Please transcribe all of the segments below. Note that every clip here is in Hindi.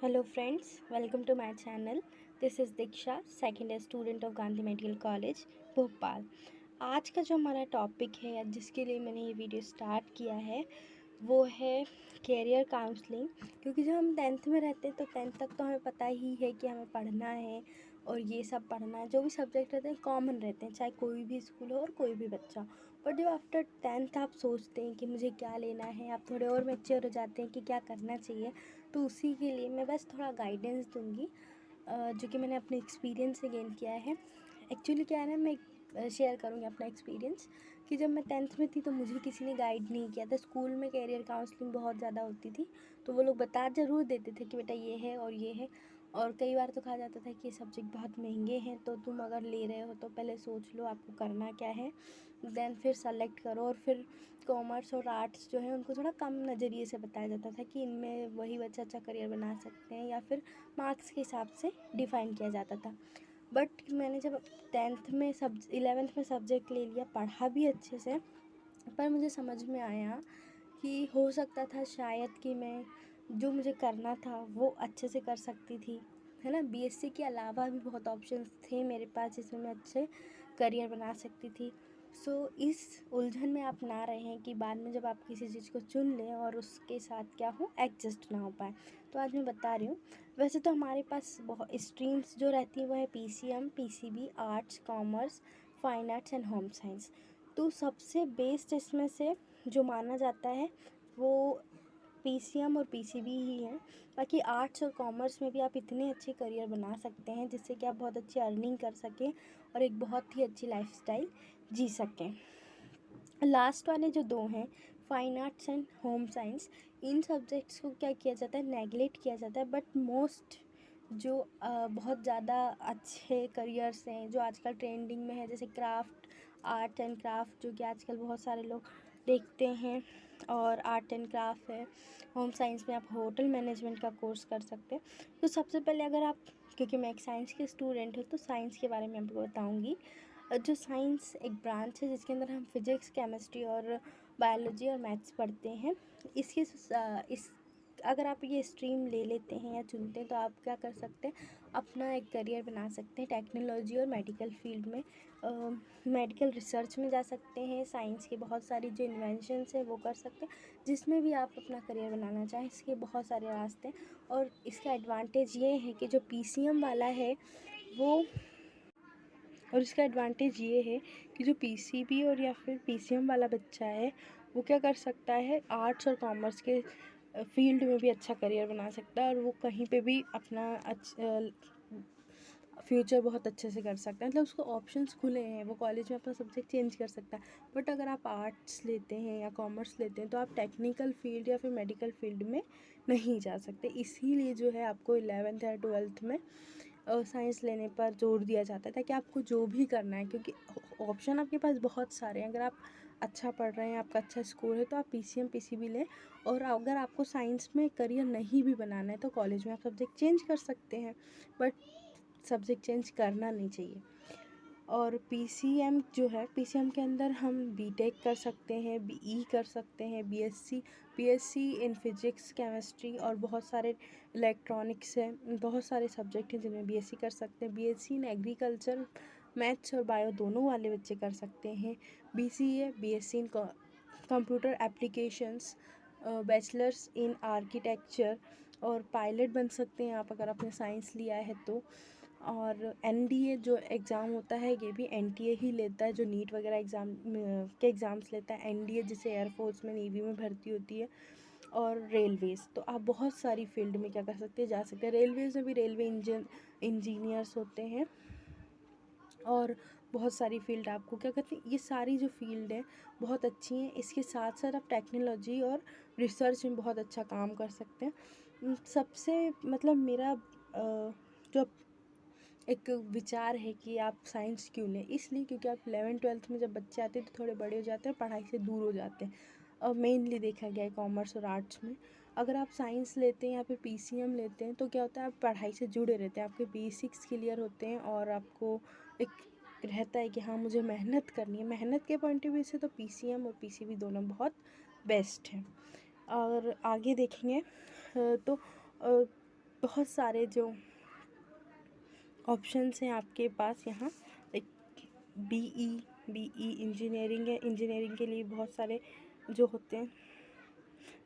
Hello friends, welcome to my channel. This is Diksha, second year student of Gandhi medical college Bhopal. आज का जो हमारा टॉपिक है या जिसके लिए मैंने ये वीडियो स्टार्ट किया है वो है कैरियर काउंसलिंग। क्योंकि जब हम टेंथ में रहते हैं तो टेंथ तक तो हमें पता ही है कि हमें पढ़ना है और ये सब पढ़ना है, जो भी सब्जेक्ट रहते हैं कॉमन रहते हैं, चाहे कोई भी स्कूल हो और कोई भी बच्चा। बट जब आफ्टर टेंथ आप सोचते हैं कि मुझे क्या लेना है, आप थोड़े और मैच्योर हो जाते हैं कि क्या करना चाहिए। तो उसी के लिए मैं बस थोड़ा गाइडेंस दूंगी जो कि मैंने अपने एक्सपीरियंस से गेन किया है। एक्चुअली क्या है ना, मैं शेयर करूँगी अपना एक्सपीरियंस कि जब मैं टेंथ में थी तो मुझे किसी ने गाइड नहीं किया था। स्कूल में कैरियर काउंसलिंग बहुत ज़्यादा होती थी, तो वो लोग बता ज़रूर देते थे कि बेटा ये है और ये है, और कई बार तो कहा जाता था कि ये सब्जेक्ट बहुत महंगे हैं, तो तुम अगर ले रहे हो तो पहले सोच लो आपको करना क्या है, देन फिर सेलेक्ट करो। और फिर कॉमर्स और आर्ट्स जो है उनको थोड़ा कम नज़रिए से बताया जाता था कि इनमें वही बच्चा अच्छा करियर बना सकते हैं, या फिर मार्क्स के हिसाब से डिफ़ाइन किया जाता था। बट मैंने जब टेंथ में सब 11th में सब्जेक्ट ले लिया, पढ़ा भी अच्छे से, पर मुझे समझ में आया कि हो सकता था शायद कि मैं जो मुझे करना था वो अच्छे से कर सकती थी, है ना। बीएससी के अलावा भी बहुत ऑप्शंस थे मेरे पास जिसमें मैं अच्छे करियर बना सकती थी। सो इस उलझन में आप ना रहें कि बाद में जब आप किसी चीज़ को चुन लें और उसके साथ क्या हो, एडजस्ट ना हो पाए। तो आज मैं बता रही हूँ। वैसे तो हमारे पास बहुत स्ट्रीम्स जो रहती हैं वो है PCM, PCB, arts, commerce, fine arts and home science. तो सबसे बेस्ट इसमें से जो माना जाता है वो पीसीएम और पीसीबी ही है। बाकी आर्ट्स और कॉमर्स में भी आप इतने अच्छे करियर बना सकते हैं जिससे कि आप बहुत अच्छी अर्निंग कर सकें और एक बहुत ही अच्छी लाइफस्टाइल जी सकें। लास्ट वाले जो दो हैं, fine arts and home science, in subjects को क्या किया जाता है, नेगलेक्ट किया जाता है। बट मोस्ट जो बहुत ज़्यादा अच्छे करियर्स हैं जो आजकल ट्रेंडिंग में है, जैसे क्राफ्ट, आर्ट एंड क्राफ्ट, जो कि आजकल बहुत सारे लोग देखते हैं, और आर्ट एंड क्राफ्ट है। होम साइंस में आप होटल मैनेजमेंट का कोर्स कर सकते हैं। तो सबसे पहले अगर आप, क्योंकि मैं एक साइंस की स्टूडेंट हूँ तो साइंस के बारे में आपको बताऊँगी। जो साइंस एक ब्रांच है जिसके अंदर हम फिजिक्स, केमिस्ट्री और बायोलॉजी और मैथ्स पढ़ते हैं। इसकी इस अगर आप ये स्ट्रीम ले लेते हैं या चुनते हैं तो आप क्या कर सकते हैं, अपना एक करियर बना सकते हैं टेक्नोलॉजी और मेडिकल फील्ड में। मेडिकल रिसर्च में जा सकते हैं, साइंस की बहुत सारी जो इन्वेंशंस है वो कर सकते हैं, जिसमें भी आप अपना करियर बनाना चाहें। इसके बहुत सारे रास्ते हैं, और इसका एडवांटेज ये है कि जो पीसीएम वाला है वो, और इसका एडवांटेज ये है कि जो पीसीबी और या फिर पीसीएम वाला बच्चा है वो क्या कर सकता है, आर्ट्स और कॉमर्स के फील्ड में भी अच्छा करियर बना सकता है, और वो कहीं पे भी अपना फ्यूचर बहुत अच्छे से कर सकता है। मतलब उसको ऑप्शंस खुले हैं, वो कॉलेज में अपना सब्जेक्ट चेंज कर सकता है। बट अगर आप आर्ट्स लेते हैं या कॉमर्स लेते हैं तो आप टेक्निकल फील्ड या फिर मेडिकल फील्ड में नहीं जा सकते। इसीलिए जो है आपको 11th या 12th में साइंस लेने पर जोर दिया जाता है, ताकि आपको जो भी करना है, क्योंकि ऑप्शन आपके पास बहुत सारे हैं। अगर आप अच्छा पढ़ रहे हैं, आपका अच्छा स्कोर है, तो आप पीसीएम पीसीबी लें। और अगर आपको साइंस में करियर नहीं भी बनाना है तो कॉलेज में आप सब्जेक्ट चेंज कर सकते हैं, बट सब्जेक्ट चेंज करना नहीं चाहिए। और पीसीएम जो है, पीसीएम के अंदर हम बीटेक कर सकते हैं, बीई कर सकते हैं, बीएससी इन फिजिक्स, केमिस्ट्री और बहुत सारे इलेक्ट्रॉनिक्स हैं, बहुत सारे सब्जेक्ट हैं जिनमें बीएससी कर सकते हैं। बीएससी इन एग्रीकल्चर, मैथ्स और बायो दोनों वाले बच्चे कर सकते हैं। BCA, BSc in computer applications, bachelors in architecture, और पायलट बन सकते हैं आप अगर आपने साइंस लिया है तो। और एनडीए जो एग्ज़ाम होता है ये भी एनटीए ही लेता है, जो नीट वगैरह एग्ज़ाम के एग्ज़ाम्स लेता है। एनडीए जिसे एयरफोर्स में, नेवी में भर्ती होती है। और रेलवेज़, तो आप बहुत सारी फील्ड में क्या कर सकते हैं, जा सकते हैं। रेलवेज़ में भी रेलवे इंजीनियर्स होते हैं, और बहुत सारी फील्ड आपको क्या कहते हैं, ये सारी जो फील्ड है बहुत अच्छी हैं। इसके साथ साथ आप टेक्नोलॉजी और रिसर्च में बहुत अच्छा काम कर सकते हैं। सबसे मतलब मेरा जो एक विचार है कि आप साइंस क्यों लें, इसलिए क्योंकि आप 11th-12th में जब बच्चे आते हैं तो थोड़े बड़े हो जाते हैं, पढ़ाई से दूर हो जाते हैं। और मेनली देखा गया है कॉमर्स और आर्ट्स में, अगर आप साइंस लेते हैं या फिर पीसीएम लेते हैं तो क्या होता है, आप पढ़ाई से जुड़े रहते हैं, आपके बेसिक्स क्लियर होते हैं, और आपको एक रहता है कि हाँ मुझे मेहनत करनी है। मेहनत के पॉइंट ऑफ व्यू से तो पीसीएम और पीसीबी दोनों बहुत बेस्ट हैं। और आगे देखेंगे तो बहुत सारे जो ऑप्शंस हैं आपके पास यहाँ, लाइक बीई इंजीनियरिंग है, इंजीनियरिंग के लिए बहुत सारे जो होते हैं।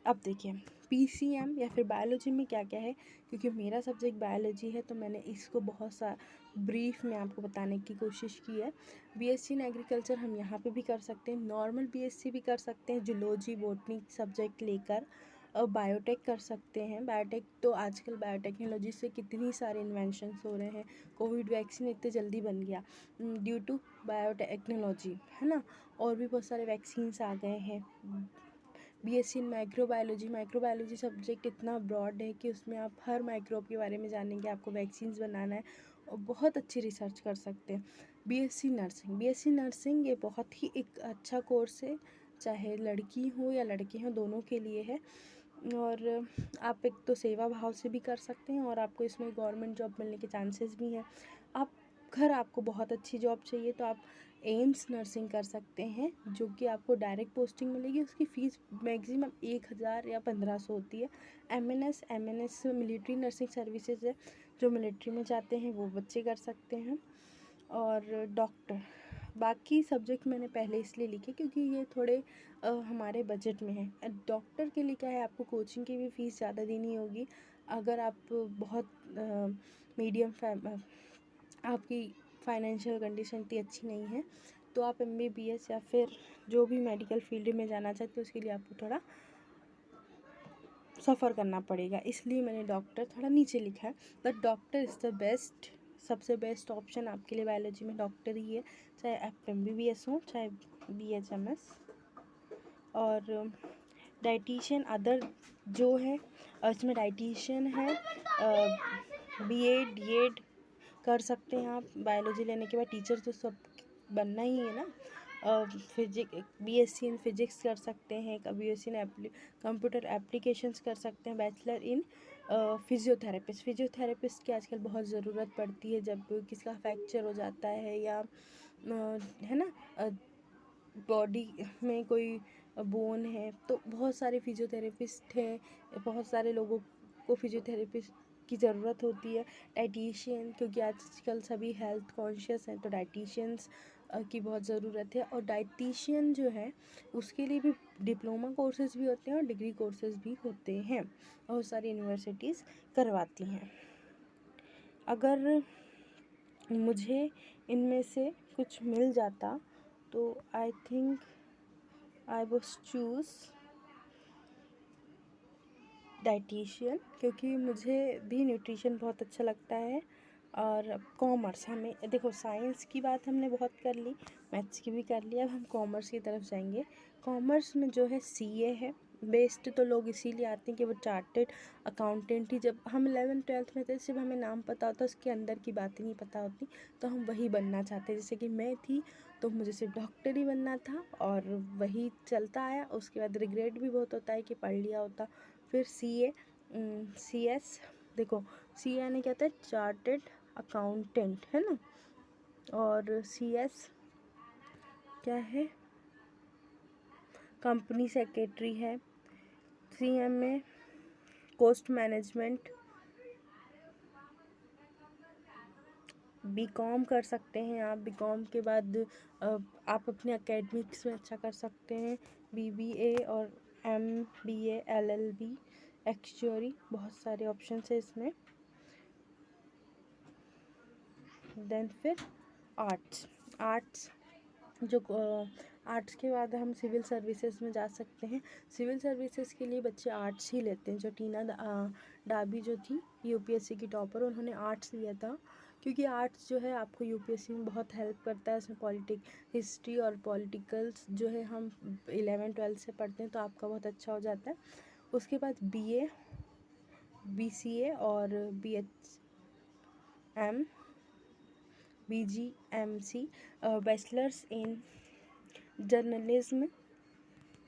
अब देखिए पीसीएम या फिर बायोलॉजी में क्या क्या है, क्योंकि मेरा सब्जेक्ट बायोलॉजी है तो मैंने इसको बहुत सा ब्रीफ में आपको बताने की कोशिश की है। बीएससी इन एग्रीकल्चर हम यहाँ पे भी कर सकते हैं, नॉर्मल बीएससी भी कर सकते हैं जूलॉजी बॉटनी सब्जेक्ट लेकर, और बायोटेक कर सकते हैं। बायोटेक तो आजकल बायोटेक्नोलॉजी से कितनी सारे इन्वेंशंस हो रहे हैं, कोविड वैक्सीन इतने जल्दी बन गया ड्यू टू बायोटेक्नोलॉजी, है ना। और भी बहुत सारे वैक्सीन्स आ गए हैं। बीएससी इन माइक्रोबायोलॉजी सब्जेक्ट इतना ब्रॉड है कि उसमें आप हर माइक्रोब के बारे में जानेंगे, आपको वैक्सीन्स बनाना है और बहुत अच्छी रिसर्च कर सकते हैं। बीएससी नर्सिंग ये बहुत ही एक अच्छा कोर्स है, चाहे लड़की हो या लड़के हों दोनों के लिए है। और आप एक तो सेवा भाव से भी कर सकते हैं और आपको इसमें गवर्नमेंट जॉब मिलने के चांसेस भी हैं। अगर आपको बहुत अच्छी जॉब चाहिए तो आप एम्स नर्सिंग कर सकते हैं, जो कि आपको डायरेक्ट पोस्टिंग मिलेगी। उसकी फ़ीस मैक्सिमम 1000 या 1500 होती है। एमएनएस मिलिट्री नर्सिंग सर्विसेज है, जो मिलिट्री में जाते हैं वो बच्चे कर सकते हैं। और डॉक्टर, बाकी सब्जेक्ट मैंने पहले इसलिए लिखे क्योंकि ये थोड़े हमारे बजट में है। डॉक्टर के लिए क्या है, आपको कोचिंग की भी फ़ीस ज़्यादा देनी होगी। अगर आप बहुत मीडियम आपकी फाइनेंशियल कंडीशन इतनी अच्छी नहीं है तो आप एमबीबीएस या फिर जो भी मेडिकल फील्ड में जाना चाहते हो उसके लिए आपको थोड़ा सफ़र करना पड़ेगा, इसलिए मैंने डॉक्टर थोड़ा नीचे लिखा है। But doctor is the best, सबसे बेस्ट ऑप्शन आपके लिए बायोलॉजी में डॉक्टर ही है, चाहे आप एमबीबीएस हो चाहे बीएचएमएस। और डाइटिशियन अदर जो है, इसमें डाइटिशियन है, बीएड डीएड कर सकते हैं आप बायोलॉजी लेने के बाद। टीचर तो सब बनना ही है ना। बीएससी इन फिजिक्स कर सकते हैं, बीएससी इन कंप्यूटर एप्लीकेशंस कर सकते हैं, बैचलर इन फिजियोथेरेपिस्ट की आजकल बहुत ज़रूरत पड़ती है जब किसी का फ्रैक्चर हो जाता है या है ना, बॉडी में कोई बोन है तो बहुत सारे फिजियोथेरेपिस्ट हैं, बहुत सारे लोगों को फिजियोथेरेपिस्ट की ज़रूरत होती है। डाइटिशियन, क्योंकि आजकल सभी हेल्थ कॉन्शियस हैं तो डाइटिशियंस की बहुत ज़रूरत है। और डाइटिशियन जो है उसके लिए भी डिप्लोमा कोर्सेज़ भी होते हैं और डिग्री कोर्सेज़ भी होते हैं, बहुत सारी यूनिवर्सिटीज़ करवाती हैं। अगर मुझे इनमें से कुछ मिल जाता तो I think I would choose dietitian, क्योंकि मुझे भी न्यूट्रिशन बहुत अच्छा लगता है। और कॉमर्स, हमें देखो साइंस की बात हमने बहुत कर ली, मैथ्स की भी कर ली, अब हम कॉमर्स की तरफ जाएंगे। कॉमर्स में जो है सीए है, बेस्ड तो लोग इसीलिए आते हैं कि वो चार्टेड अकाउंटेंट ही, जब हम 11th-12th में थे सिर्फ हमें नाम पता होता, उसके अंदर की बातें नहीं पता होती, तो हम वही बनना चाहते। जैसे कि मैं थी तो मुझे सिर्फ डॉक्टर ही बनना था और वही चलता आया। उसके बाद रिग्रेट भी बहुत होता है कि पढ़ लिया होता। फिर CS, देखो सी यानी क्या होता है, चार्टेड अकाउंटेंट, है ना। और CS क्या है, कंपनी सेक्रेटरी है। CM में कॉस्ट मैनेजमेंट। बीकॉम कर सकते हैं आप, बीकॉम के बाद आप अपने एकेडमिक्स में अच्छा कर सकते हैं। BBA और MBA LLB एक्चुअली बहुत सारे ऑप्शन है इसमें। देन फिर आर्ट्स जो आर्ट्स के बाद हम सिविल सर्विसेज में जा सकते हैं। सिविल सर्विसेज के लिए बच्चे आर्ट्स ही लेते हैं। जो टीना डाबी जो थी यूपीएससी की टॉपर, उन्होंने आर्ट्स लिया था, क्योंकि आर्ट्स जो है आपको यूपीएससी में बहुत हेल्प करता है। इसमें हिस्ट्री और पॉलिटिकल्स जो है हम 11th-12th से पढ़ते हैं तो आपका बहुत अच्छा हो जाता है। उसके बाद BA BCA और BHM BGMC bachelors in journalism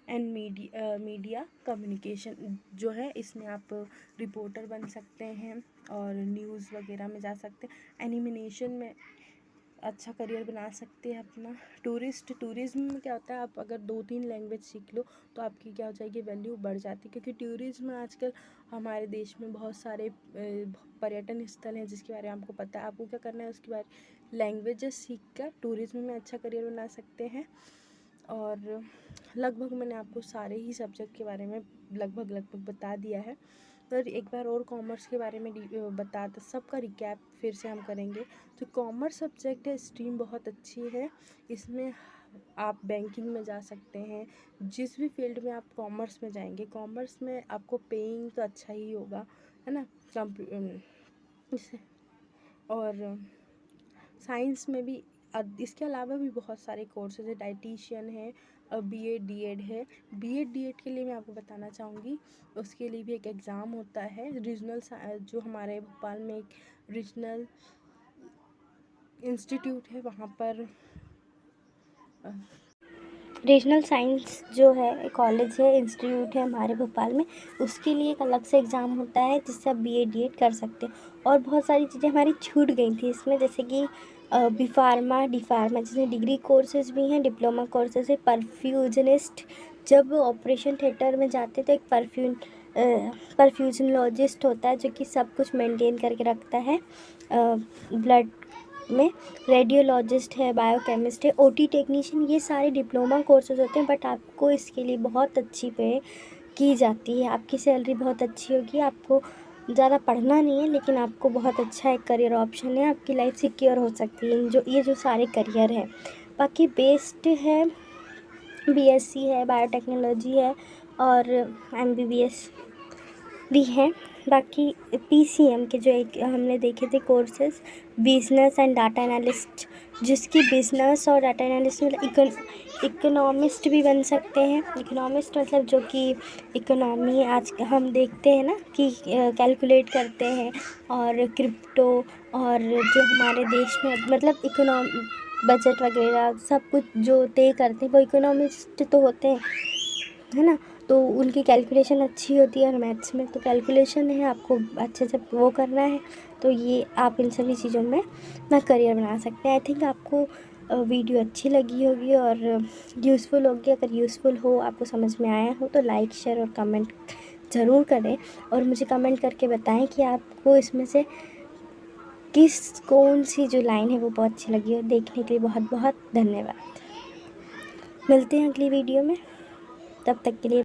and media communication जो है, इसमें आप रिपोर्टर बन सकते हैं और न्यूज़ वगैरह में जा सकते हैं। एनिमेशन में अच्छा करियर बना सकते हैं अपना। टूरिज़्म में क्या होता है, आप अगर 2-3 लैंग्वेज सीख लो तो आपकी क्या हो जाएगी, वैल्यू बढ़ जाती है। क्योंकि टूरिज़्म में आजकल हमारे देश में बहुत सारे पर्यटन स्थल हैं जिसके बारे में आपको पता है। आपको क्या करना है, उसके बारे लैंग्वेजेस सीख कर टूरिज़्म में अच्छा करियर बना सकते हैं। और लगभग मैंने आपको सारे ही सब्जेक्ट के बारे में लगभग बता दिया है। पर एक बार और कॉमर्स के बारे में बता सबका रिकैप फिर से हम करेंगे। तो कॉमर्स सब्जेक्ट है, स्ट्रीम बहुत अच्छी है। इसमें आप बैंकिंग में जा सकते हैं। जिस भी फील्ड में आप कॉमर्स में जाएंगे, कॉमर्स में आपको पेइंग तो अच्छा ही होगा, है ना। और साइंस में भी इसके अलावा भी बहुत सारे कोर्सेज है। डाइटिशियन है, बीएड डीएड है। बीएड डीएड के लिए मैं आपको बताना चाहूँगी, उसके लिए भी एक एग्ज़ाम होता है। रीजनल जो हमारे भोपाल में एक रीजनल इंस्टीट्यूट है, वहाँ पर रीजनल साइंस जो है कॉलेज है, इंस्टीट्यूट है हमारे भोपाल में, उसके लिए एक अलग से एग्ज़ाम होता है जिससे आप बीएड डीएड कर सकते हैं। और बहुत सारी चीज़ें हमारी छूट गई थी इसमें, जैसे कि बी फार्मा डी फार्मा, जिसमें डिग्री कोर्सेज भी हैं, डिप्लोमा कोर्सेज है। परफ्यूजनिस्ट, जब ऑपरेशन थिएटर में जाते तो एक परफ्यूजनोलॉजिस्ट होता है जो कि सब कुछ मेंटेन करके रखता है ब्लड में। रेडियोलॉजिस्ट है, बायोकेमिस्ट है, ओटी टेक्नीशियन, ये सारे डिप्लोमा कोर्सेज होते हैं। बट आपको इसके लिए बहुत अच्छी पे की जाती है, आपकी सैलरी बहुत अच्छी होगी। आपको ज़्यादा पढ़ना नहीं है, लेकिन आपको बहुत अच्छा एक करियर ऑप्शन है, आपकी लाइफ सिक्योर हो सकती है। ये जो सारे करियर हैं, बाकी बेस्ड है, बीएससी है, बायोटेक्नोलॉजी है और एमबीबीएस भी हैं। बाकी पीसीएम के जो एक हमने देखे थे courses, business and data analyst, जिसकी बिजनेस और डाटा एनालिस्ट में इकोनॉमिस्ट भी बन सकते हैं। इकोनॉमिस्ट मतलब जो कि इकोनॉमी आज हम देखते हैं ना कि कैलकुलेट करते हैं, और क्रिप्टो, और जो हमारे देश में मतलब बजट वगैरह सब कुछ जो तय करते हैं वो इकोनॉमिस्ट तो होते हैं, है ना। तो उनकी कैलकुलेशन अच्छी होती है, और मैथ्स में तो कैलकुलेशन है, आपको अच्छे से वो करना है। तो ये आप इन सभी चीज़ों में अपना करियर बना सकते हैं। आई थिंक आपको वीडियो अच्छी लगी होगी और यूज़फुल होगी। अगर यूज़फुल हो, आपको समझ में आया हो, तो लाइक शेयर और कमेंट ज़रूर करें, और मुझे कमेंट करके बताएं कि आपको इसमें से कौन सी जो लाइन है वो बहुत अच्छी लगी हो। देखने के लिए बहुत बहुत धन्यवाद। मिलते हैं अगली वीडियो में, तब तक के लिए।